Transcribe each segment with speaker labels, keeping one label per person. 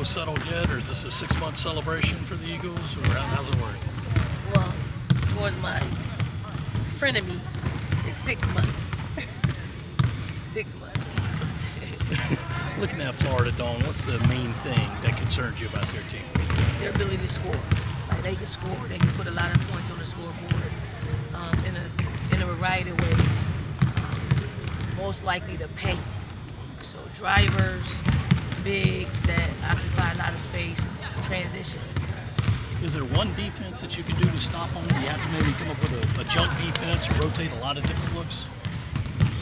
Speaker 1: settled yet, or is this a 6-month celebration for the Eagles, or how's it work?
Speaker 2: Well, towards my frenemies, it's 6 months. 6 months.
Speaker 1: Looking at Florida, Dawn, what's the main thing that concerns you about their team?
Speaker 2: Their ability to score. Like they can score. They can put a lot of points on the scoreboard in a variety of ways. Most likely to paint. So drivers, bigs that occupy a lot of space, transition.
Speaker 1: Is there one defense that you can do to stop them? Do you have to maybe come up with a jump defense or rotate a lot of different looks?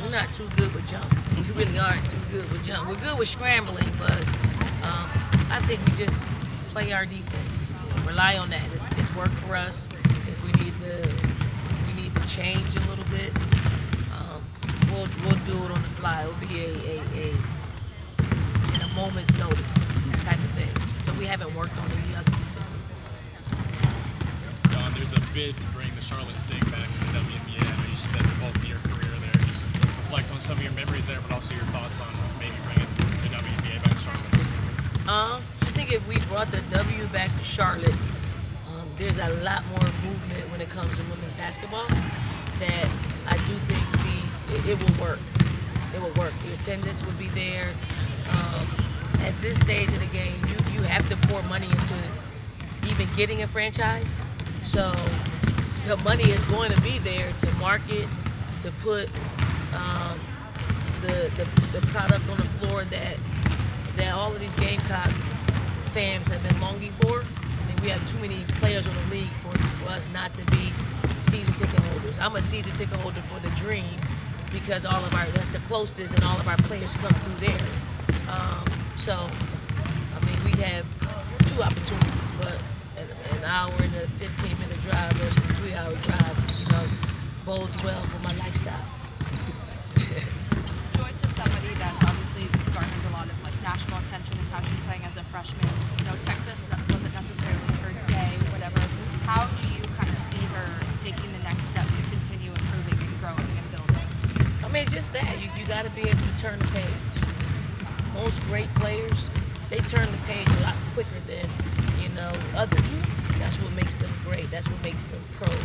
Speaker 2: We're not too good with jump. We really aren't too good with jump. We're good with scrambling, but I think we just play our defense. Rely on that. It's worked for us. If we need to change a little bit, we'll do it on the fly. It'll be in a moment's notice type of thing. So we haven't worked on any other defenses.
Speaker 3: Don, there's a bid to bring the Charlotte Sting back to the WNBA. I know you spent the bulk of your career there. Just reflect on some of your memories there, but also your thoughts on maybe bringing the WNBA back to Charlotte.
Speaker 2: I think if we brought the W back to Charlotte, there's a lot more movement when it comes to women's basketball that I do think it will work. It will work. The attendance would be there. At this stage of the game, you have to pour money into even getting a franchise. So the money is going to be there to market, to put the product on the floor that all of these Gamecock fans have been longing for. I mean, we have too many players in the league for us not to be season ticket holders. I'm a season ticket holder for the Dream because that's the closest, and all of our players come through there. So, I mean, we have 2 opportunities, but an hour and a 15-minute drive versus a 3-hour drive, bodes well for my lifestyle.
Speaker 4: Joyce is somebody that's obviously garnered a lot of national attention and how she's playing as a freshman. Texas wasn't necessarily her day, whatever. How do you kind of see her taking the next step to continue improving and growing and building?
Speaker 2: I mean, it's just that. You got to be able to turn the page. Most great players, they turn the page a lot quicker than, others. That's what makes them great. That's what makes them pros.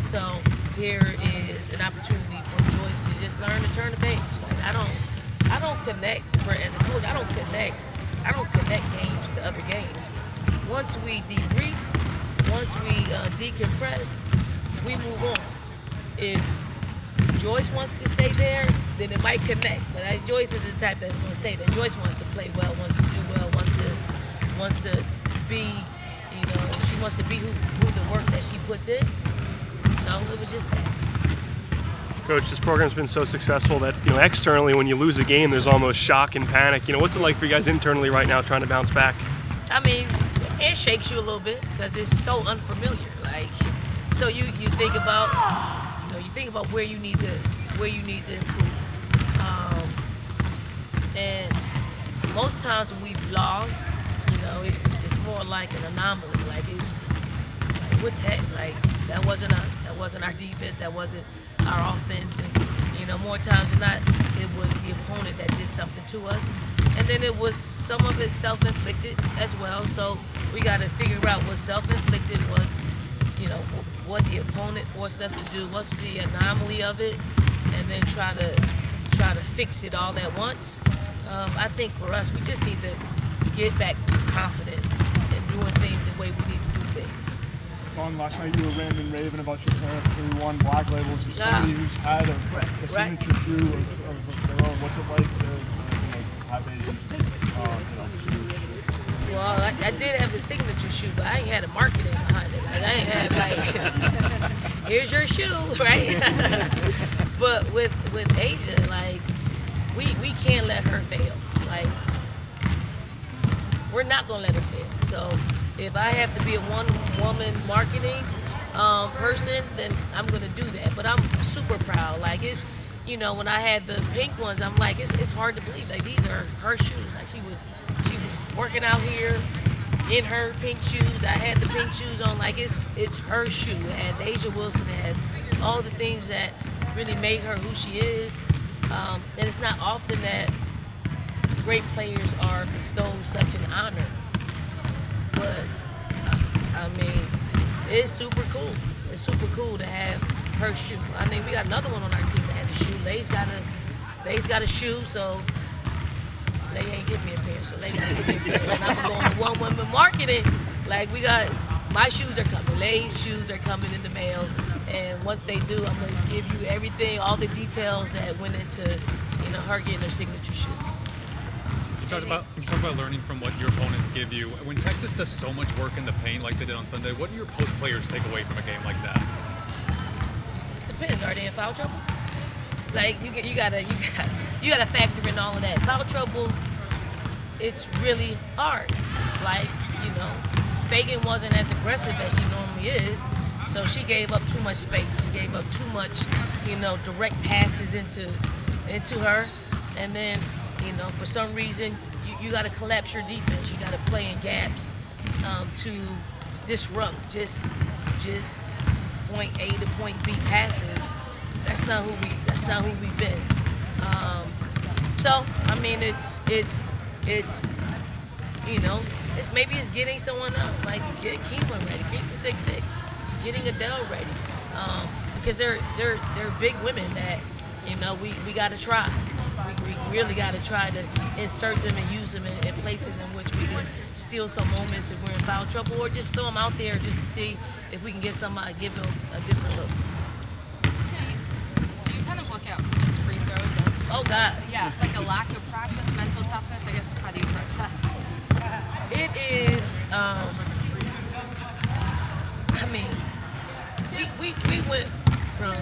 Speaker 2: So here is an opportunity for Joyce to just learn to turn the page. Like I don't connect as a coach. I don't connect games to other games. Once we debrief, once we decompress, we move on. If Joyce wants to stay there, then it might connect. But Joyce is the type that's going to stay there. Joyce wants to play well, wants to do well, wants to be, she wants to be who the work that she puts in. So it was just that.
Speaker 5: Coach, this program's been so successful that, externally when you lose a game, there's almost shock and panic. What's it like for you guys internally right now trying to bounce back?
Speaker 2: I mean, it shakes you a little bit because it's so unfamiliar. So you think about, where you need to improve. And most times when we've lost, it's more like an anomaly. What the heck? That wasn't us. That wasn't our defense. That wasn't our offense. And, more times than not, it was the opponent that did something to us. And then it was some of it self-inflicted as well. So we got to figure out what self-inflicted was, what the opponent forced us to do, what's the anomaly of it, and then try to fix it all at once. I think for us, we just need to get back confident in doing things the way we need to do things.
Speaker 6: Dawn, last night you were ranting and raving about your player 31 Black Labels. As somebody who's had a signature shoe of their own, what's it like to have a signature shoe?
Speaker 2: Well, I did have a signature shoe, but I ain't had a marketing behind it. I ain't had here's your shoe, right? But with Asia, we can't let her fail. We're not gonna let her fail. So if I have to be a one-woman marketing person, then I'm gonna do that. But I'm super proud. When I had the pink ones, I'm like, it's hard to believe. These are her shoes. She was working out here in her pink shoes. I had the pink shoes on. It's her shoe. It has Asia Wilson. It has all the things that really made her who she is. And it's not often that great players are bestowed such an honor but I mean, it's super cool. It's super cool to have her shoe. I mean, we got another one on our team that has a shoe. Lay's got a shoe, so Lay ain't give me a pair, so Lay gotta give me a pair. And I'm going to one woman marketing. Like, we got, my shoes are coming. Lay's shoes are coming in the mail. And once they do, I'm gonna give you everything, all the details that went into, her getting her signature shoe.
Speaker 7: You talk about learning from what your opponents give you. When Texas does so much work in the paint like they did on Sunday, what do your post players take away from a game like that?
Speaker 2: Depends. Are they in foul trouble? Like you gotta factor in all of that. Foul trouble, it's really hard. Like, Fagan wasn't as aggressive as she normally is, so she gave up too much space. She gave up too much, direct passes into her, and then, for some reason, you got to collapse your defense. You got to play in gaps to disrupt just point A to point B passes. That's not who we've been. So I mean, it's maybe it's getting someone else, like get Keelan ready, get 6'6", getting Adele ready, because they're big women that we got to try. We really got to try to insert them and use them in places in which we can steal some moments if we're in foul trouble, or just throw them out there just to see if we can give them a different look.
Speaker 4: Do you kind of look at these free throws as like a lack of practice, mental toughness? I guess, how do you approach that?
Speaker 2: It is. We went from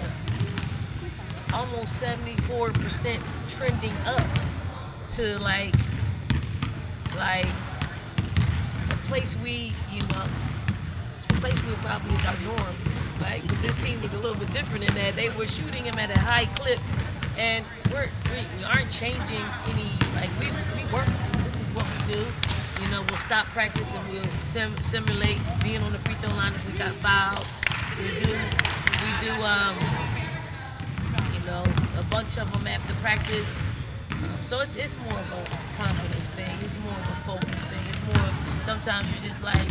Speaker 2: almost 74% trending up to like a place we probably is our norm, right? But this team was a little bit different in that they were shooting him at a high clip, and we aren't changing any. Like we work. This is what we do. We'll stop practice and we'll simulate being on the free throw line if we got fouled. We do a bunch of them after practice. So it's more of a confidence thing. It's more of a focus thing. It's more of sometimes you just like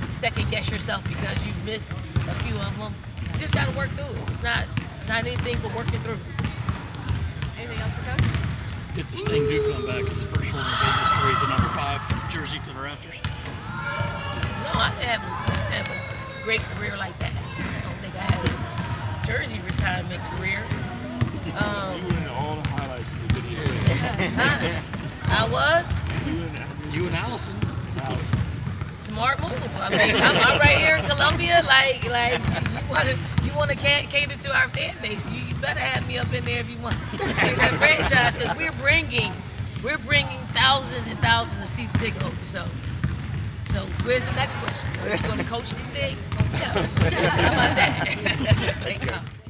Speaker 2: second guess yourself because you've missed a few of them. You just got to work through it. It's not anything but working through.
Speaker 4: Anything else for Coach?
Speaker 1: If the Sting do come back, it's the first one in business carries a number 5 jersey to the rafters.
Speaker 2: No, I didn't have a great career like that. I don't think I had a jersey retirement career.
Speaker 6: You were in all the highlights of the video.
Speaker 2: I was?
Speaker 1: You and Allison.
Speaker 2: Smart move. I mean, I'm right here in Columbia. Like you want to cater to our fan base. You better have me up in there if you want to make that franchise, because we're bringing thousands and thousands of season ticket holders. So where's the next question? Are you going to coach this thing? Yeah. How about that?